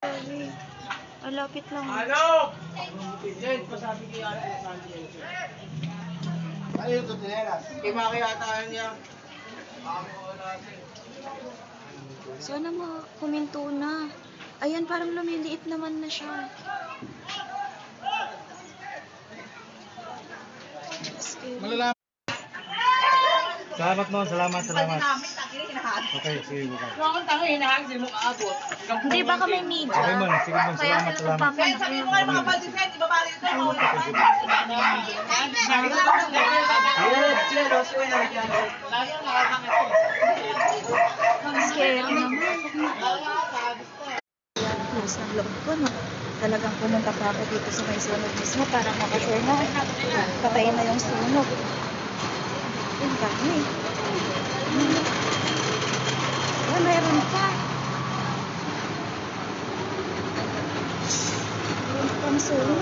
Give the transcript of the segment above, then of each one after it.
Malapit lang. Ano? Jen, pasabi kay Ate Sandy. Ano yung tutinelas? Kimaki ata niya. Sana kuminto na. Ayan, parang lumiliit naman na siya. Malalaman. Salamat mo, salamat. Okay, sige mo ka. Kung tanong hinahang, sino mo kaabot? Hindi, baka may media. Okay man, sige mo, salamat. Kaya sabi mo kayo mga baldiset, ibabali ito, mahuli pa. Scary naman. Close ng loob ko, no? Talagang pumunta pa ako dito sa may sunog mismo para makasure na patayin na yung sunog. Yung dami. Ah, mayroon pa. Mayroon pang sunog.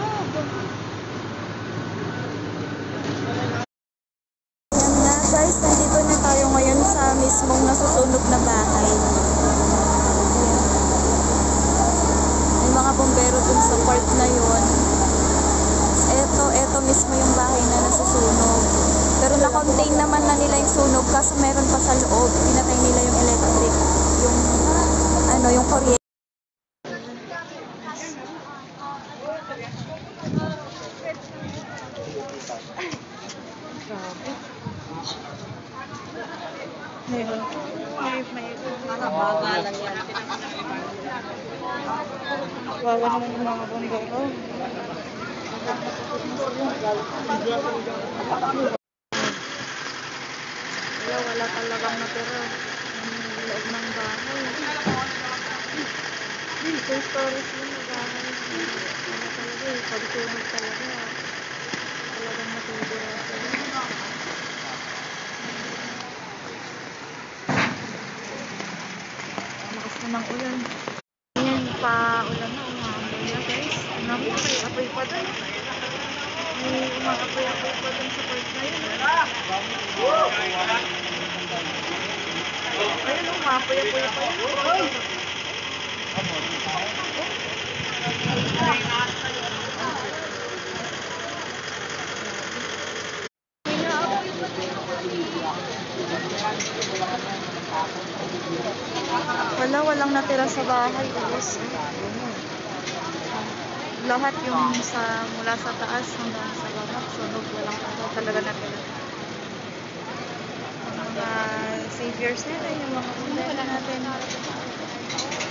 Ayan na guys, nandito na tayo ngayon sa mismong nasusunog na bahay. May mga bombero dun sa part na yun. Ito mismo yung bahay na nasusunog. Pero na-contain naman na nila yung sunog kasi meron pa sa loob. Pinatay nila yung electric, yung kuryente. Grabe. Meron. May Bagalan yan. wawa naman yung mga bombero. Wala talagang natira yung loob ng bahay. Two stories yung bahay. Wala talaga eh. Pagsunog talaga. Talagang natitira sila. Lakas na ng ulan. Ayan, pa-ulan na. Umaambay na guys. Naku, may apoy pa dun. May umaapoy-apoy pa dun sa part na yun. Ayun, umaapoy-apoy pa yun. Walang natira sa bahay. Lahat yung mula sa taas hanggang sa baba, sunog, walang talaga natira. Ang mga saviors nila, yung mga kundena natin.